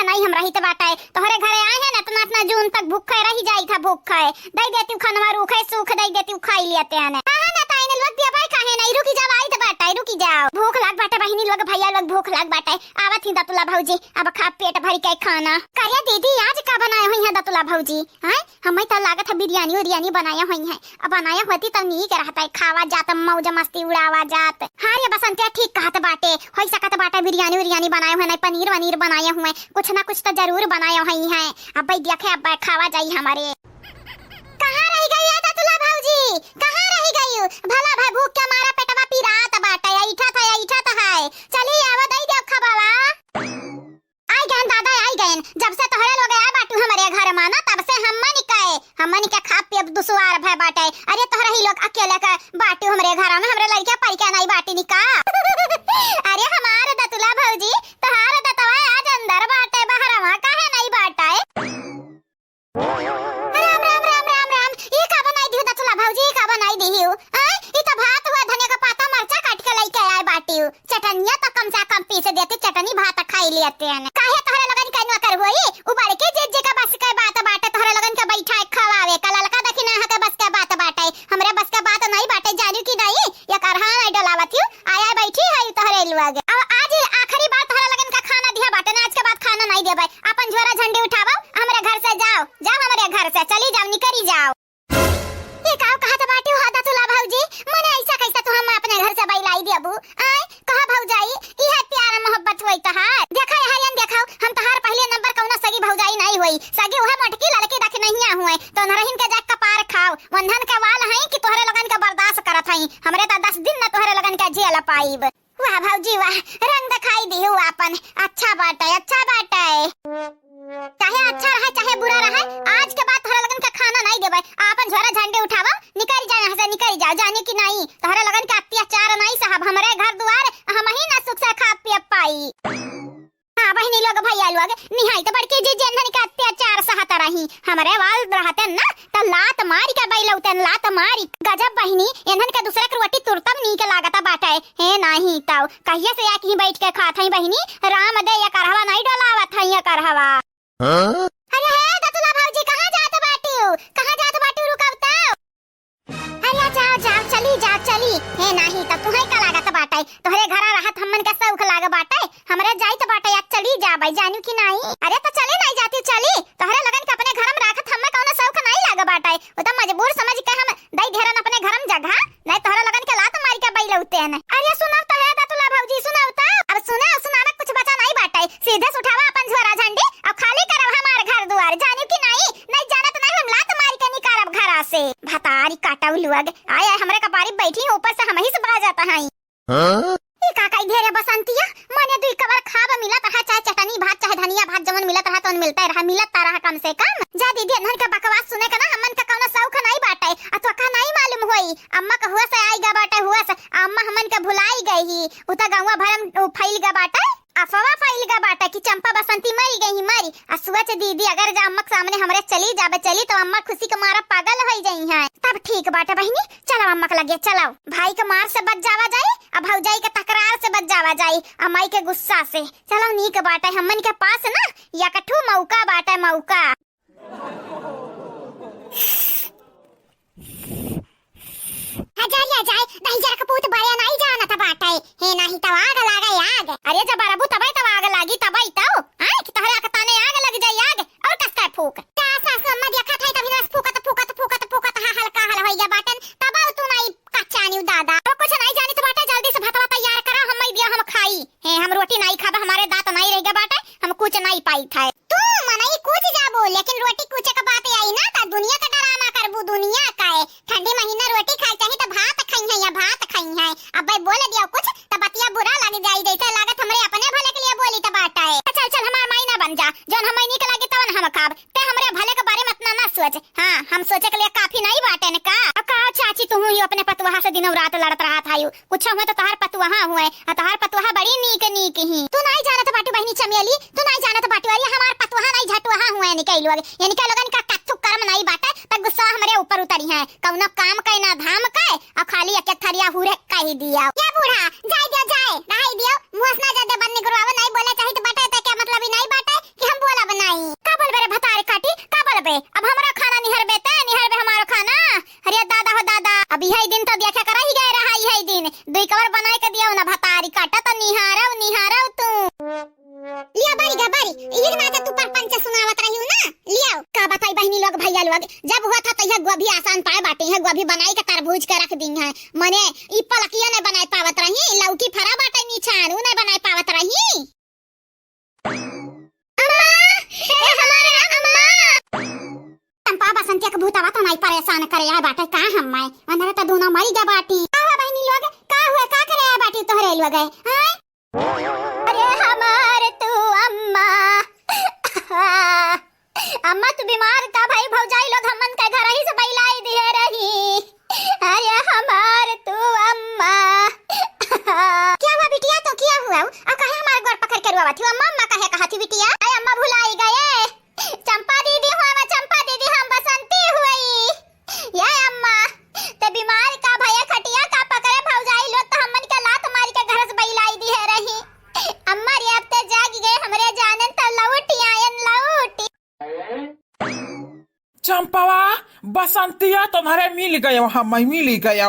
नहीं हम रही तो बाटे तोहरे घरे आए हैं ना तो ना जून तक भूखे रही जाई था भूखे दई देती खनवा रूखे सूख दई देती खाई लेते हैं ना ताइने लोग दिया भाई काहे नहीं रुकी जाओ आई तो बाटे रुकी जाओ भूख लाग बाटे बहिनी लोग भैया लोग भूख लाग बाटे आवत ही दतुला भौजी अब खा पेट भर के खाना करिया दीदी आज का बनाए हुई है दतुला भौजी हैं हमें तो लागत है बिरयानी बनाया हुई है अब बनाया होती तो नहीं के रहता है खावा जात मौज मस्ती उड़ावा जात हां रे बसंतिया ठीक कहत बाटे होई सकत बाटे बिरयानी बनाए हुए नहीं पनीर बनाए हुए कुछ ना कुछ तो जरूर बनाए हुई है अब भाई देखे अब खावा जाई हमारे कहां रह गई है दतुला भौजी कहां रह गई भला भाई भूख के मारा पेटवा पिरात बाटे ऐठा था है चली आवा दई दे खबावा आई गए दादा आई गए जब से तोहरे लोग आया बाटू हमारे घर माना तब से हमनी के खा पे दुसवार भय बाटे अरे तोहरा ही लोग अकेले का बाटू हमारे घर में हमरे लड़के पर के नहीं बाटी निका अरे हमारे दतुला भौजी तोहार दतवा आज अंदर बाटे बाहर वहां काहे नहीं बाटा राम ये का बनाई दियो दतुला भौजी का बनाई दियो हां ई तो भात हुआ धनिया का पाता मरचा काट के लेके आए बाटियो चटनिया तो कम से कम पीस देते चटनी भात खाई लेते हैं काहे तोहरे लगन के न कर होई उबाड़ के जे का बस के बात बाटे तोहरे लगन के बैठा खवावे का ललका देखी ना के बस के बात बाटे हमरे बस के बात नहीं बाटे जानू की नहीं या करहा नहीं डलावत हूं आया बैठी है तोहरे लोग अब आज आखिरी बार तोहरे लगन का खाना दिया बाटे ना आज के बाद खाना नहीं देबे अपन झोरा झंडे उठावो हमरे घर से जाओ हमरे घर से चली जाओ निकली जाओ ये काव कहत बाटे हो दतुला भौजी मने ऐसा कैसा तो हम अपने घर से बैलाई देबू आय कहा भौजाई ई है प्यार मोहब्बत होई तहार देखा हरियन देखाओ हम तहार पहले नंबर कौनो सगी भौजाई नहीं होई सगी ओहे मटकी लड़की देख नहीं हुए तो नरहिन के जाक कपार खाओ वंधन के वाल हैं कि तोहरे लगन के बर्दाश्त करत हई हमरे त 10 दिन न तोहरे लगन के जेल पाईब वाह भौजी वाह रंग दिखाई दियो अपन अच्छा बाटे चाहे अच्छा रहे चाहे बुरा रहे आज के बाद तोहरा लगन के खाना नहीं देबे आपन झोरा झंडे उठावा निकल जा यहां से निकल जा जाने की नहीं तोहरा लगन के अत्याचार नहीं साहब हमरे घर द्वार हम ही ना सुख से खा पी पाई हां बहिनी लोग भैया लोग निहाई तो बड़के जे जनधन के अत्याचार सहत रही हमरे वाल रहते ना त लात मारी के बैलौतन लात मारी गजब बहिनी एनहन के दूसरे के रोटी तुरतम नी के लागत बाटे हे नहीं ताऊ कहिया से आके ही बैठ के खात हई बहिनी राम दे या करहवा नहीं डलावत हई या करहवा अरे हे दतुला भौजी कहां जात बाटू रुकवता अरे जाओ चली हे नहीं त तुहे का लागत बाटे तोहरे घरा रहत हमन के सौख लाग बाटे हमरे जाई त बाटे आज चली जा भाई जानू की नहीं अरे तो चले नहीं जाती चली तोहरे लगन के अपने घर में राखत हमें कौनो सौख नहीं लाग बाटे ओ त मजबूर समझ के हम दई घेरन अपने घर में जगह नहीं तोहरे लगन के लात मार के बैलौते हैं अरे सुनाव त है दतुला भौजी सुनाव त अब सुनाना कुछ बचा नहीं बाटे सीधे उठावा अपन झोरा झंडी अब खाली करब हमार घर द्वार जानू की नहीं जानत नहीं हम लात मार के निकारब घरा से भतारी काटाऊ लोग आया हमरे कपारी बैठी ऊपर से हम ही से भाग जाता है ये काका इधर है बसंतिया माने दुई कबर खाब मिलत रहा चाहे चटनी भात चाहे धनिया भात जमन मिलत रहा तो मिलता रहा कम से कम जा दीदी नन का बकवास सुने का ना हमन का कौनो शौक नहीं बाटे आ तो का नहीं मालूम होई अम्मा का हुआ से आई गा बाटे हुआ से अम्मा हमन का भुलाई गई ही उता गांवा भरम फैल गा बाटे अफवा फैल गा बाटे कि चंपा बसंती मरी आ सोच दीदी अगर जा अम्मा के सामने हमरे चली तो अम्मा खुशी के मारा पागल हो जाई है तब ठीक बाटे बहिनी चलो अम्मा के लगे चलो भाई के मार से बच जावा जाए अब भौजाई के तकरार से बच जावा जाए अम्माई के गुस्सा से चलो नीक बाटे हमन के पास ना या कठू मौका बाटे मौका जाए नहीं जरा कपूत बड़े नहीं जाना था बाटे हे नहीं तो आग लागे आग अरे जब बरबू तबे तो आग लागी तबे तो हां कि तहरा कताने आग लग जाए आग और कसका फूक सास अम्मा देखा था तभी रस फूकत हल्का हल होई गया बाटन तब तू नहीं कच्चानी दादा और कुछ नहीं जानी तो बाटे जल्दी से भतवा तैयार करा हम दिया हम खाई हे हम रोटी नहीं खाबा हमारे दांत नहीं रहेगा बाटे हम कुछ नहीं पाई था तू मनई कुछ जाबो लेकिन रोटी कुछ का बात आई ना ता दुनिया का डरामा करबू दुनिया का है ठंडी महीना रोटी खाई चाहिए तो भात खाई है अब भाई बोले दिया कुछ तो बतिया बुरा लग जाई जैसे लागत हमरे अपने भले के लिए बोली तो बाटा है चल हमार मायना बन जा जोन हम नहीं के लगे तवन हम खाब ते हमरे भले के बारे में इतना ना सोच हां हम सोचे के लिए काफी नहीं बाटे ने का अब का चाची तू ही अपने पतुहा से दिन रात लड़त रहा था कुछ हुए तो तहार पतुहा हुए तहार पतुहा बड़ी नीक ही तू नहीं जानत बाटू बहनी चमेली तू नहीं जानत बाटू अरे हमार पतुहा नहीं झटुहा हुए निकल लोग यानी का लोगन का कत्थु कर्म नहीं बाटे त गुस्सा हमरे ऊपर उतरी है कौनो काम कई ना धाम कई और खाली एक थरिया हुरे कह दिया क्या बूढ़ा जाए रही दियो मुंह ना ज्यादा बंद करवावे नहीं बोले चाहिए तो बाटे त क्या मतलब ही नहीं बाटे कि हम निहारव निहारव तू लिया बारी गा बारी इधर माता तू परपंच सुनावत रही हो ना लिया का बताई बहनी लोग भैया लोग जब हुआ था तैया गोभी आसान पाए बाटे है गोभी बनाई के तरबूज के रख दी है मने ई पलकिया ने बनाई पावत रही लौकी फरा बाटे नीचान उ ने बनाई पावत रही अम्मा ए हमारे अम्मा चंपा बसंतिया के भूतवा तो नहीं परेशान करे आ बाटे का हम मैं अंदर तो दोनों मरी जा बाटी का हुआ बहनी लोग का हुआ का करे आ बाटी तोहरे लोग हैं अरे हमारे तू अम्मा अम्मा तू बीमार का भाई भौजाई लोग हमन के घर ही से बैलाई दिए रही अरे हमारे तू अम्मा क्या हुआ बिटिया तो क्या हुआ अब काहे हमारे गोर पकड़ के रुआवत थी अम्मा अम्मा काहे कहती बिटिया अरे अम्मा भुलाई गए चंपा दीदी हुआ मैं चंपा दीदी हम बसंती हुई ये अम्मा ते बीमार का भैया खटिया का पकड़े भौजाई लोग तो हमन के लात मारी के घर से बैलाई दी है रही अम्मा रे अब ते जाग गए हमरे जानन त लौटी आयन लौटी चंपावा बसंतिया तुम्हारे मिल गए हम मिल गए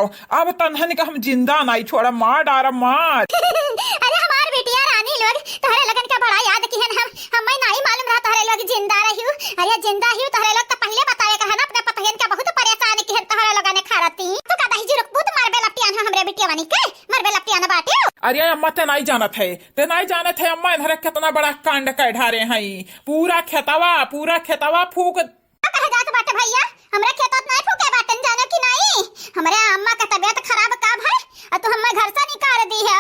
अब तन्हन का हम जिंदा नहीं छोड़ा मार डारा मार अरे हमार बेटिया रानी लोग तोहरे लगन का बड़ा याद की है हम नहीं मालूम रहा तोहरे लोग जिंदा रही अरे जिंदा ही तोहरे लोग तो पहले बतावे का है ना अपने पतहन का बहुत परेशान की है तोहरे लोग ने खारती तो का दही जी रुकबू तो मारबे लपटियान हमरे बेटिया बनी के मारबे लपटियान बाटे अरे अम्मा ते नहीं जानत है अम्मा इधर कितना बड़ा कांड कर ढारे हैं पूरा खेतवा फूक कहे जात बाटे भैया हमरा खेतत नहीं फूके बाटन जानो कि नहीं हमरे अम्मा का तबीयत खराब का भाई और तू हमें घर से निकाल दी है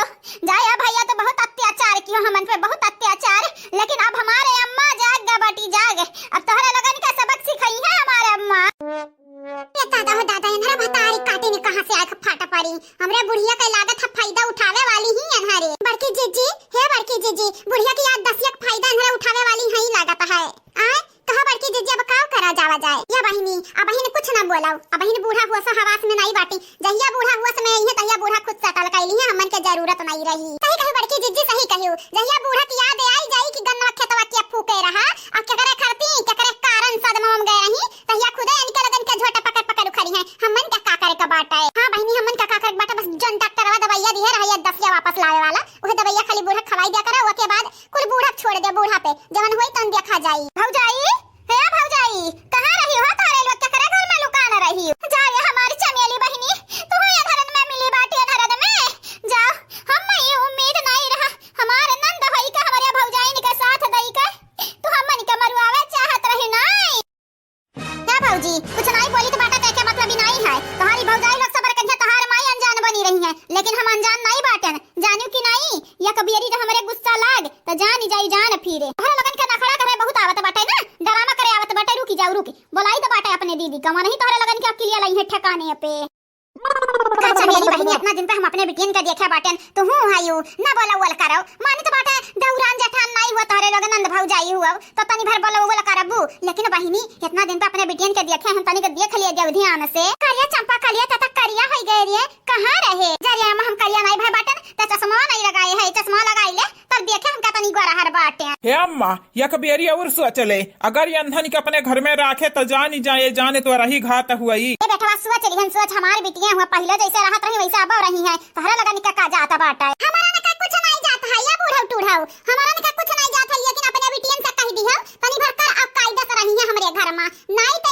जाया भैया तो बहुत अत्याचार कियो हमन पे बहुत अत्याचार लेकिन अब हमारे अम्मा जाग गा बाटी जाग अब तोहरा लगन का सबक सिखाई है हमारे अम्मा ये दादा हो दादा इनहरा भतारी काटे ने कहां से आंख फाटा पड़ी हमरे बुढ़िया के लागत है फायदा उठावे वाली ही अनहरे बड़की जीजी बुढ़िया की याद 10 फायदा इनहरा उठावे वाली है ही लागत है आए कहा बड़की जीजी अब काव करा जावा जाए या बहिनी अब बहिनी कुछ ना बोलाओ अब बहिनी बूढ़ा हुआ सा हवास में नहीं बाटी जहिया बूढ़ा हुआ समय यही तहिया बूढ़ा खुद सटल कैली है हमन के जरूरत नहीं रही सही कहे बड़की जीजी सही कहियो जहिया बूढ़ा की याद आई जाई कि गन्ना खेतवा के फूके रहा अब क्या करे खरती क्या करे कारण सदमा में गए ही तहिया खुदे इनके लगन के झोटा पकड़ पकड़ उखड़ी है हमन का करे का बाटा है हां बहिनी हमन का करे बाटा बस जन डॉक्टरवा दवाइया दी है रहा 10 वापस लावे वाला वो दवाइया खाली बूढ़ा खवाई दिया करा उसके बाद कुल बूढ़ा छोड़ दे बूढ़ा पे जवन होई तन देखा जाई भौजाई हे भौजाई कहां रही हो तारे लोग क्या करे घर में लुका न रही हो जा ये हमारी चमेली बहिनी तू ये घरन में मिली बाटी घरन में जा हम ये उम्मीद नहीं रहा हमारे नंद भाई का हमारे भौजाई के साथ दई के तू हमन के मरुआवे चाहत रही नहीं क्या भौजी कुछ नहीं बोली तो बाटा कह के मतलब ही नहीं है तुम्हारी भौजाई लोग सबर कन्या तोहार माई अनजान बनी रही है लेकिन हम अनजान नहीं बाटन जानू कि नहीं या कबियरी जो हमरे गुस्सा लाग तो जान जाई जान फिरे हर लगन के नखड़ा करे बहुत आवत बाटे ना डरामा करे आवत बाटे रुकी जाओ रुकी बोलाई तो बाटे अपने दीदी का नहीं तोहरे लगन के अकेले लाई है ठिकाने पे अच्छा मेरी बहनी इतना दिन पे हम अपने बिटियन का देखा बाटन तो हूं आयु ना बोला वल करो माने तो बाटे दौरान जेठान नहीं हुआ तोहरे लोग नंद भौजाई हुआ तो तनी भर बोला वल करबू लेकिन बहनी इतना दिन पे अपने बिटियन के देखे हम तनी के देख लिया जाऊ ध्यान से करिया चंपा करिया तता करिया होई गए रे कहां रहे जरिया हम करिया नहीं भाई बाटन त चश्मा नहीं लगाए है चश्मा लगाई ले तब देखे हम का तनी गोरा हर बाटे हे अम्मा या कबियरी और सोचले अगर ये अंधन के अपने घर में रखे तो जान ही जाने तो रही घात हुई ए बेटवा सोच रही सोच हमार बिटिया हुआ पहले जैसे रहत रही वैसे अब रही है तहरा लगा निका का जाता बाटा हमारा ने का कुछ नहीं जाता है या बूढ़ा टूढ़ा हमारा ने का कुछ नहीं जाता लेकिन अपने बिटियन से कह दी है तनी भर कर अब कायदा से रही है हमरे घर में नहीं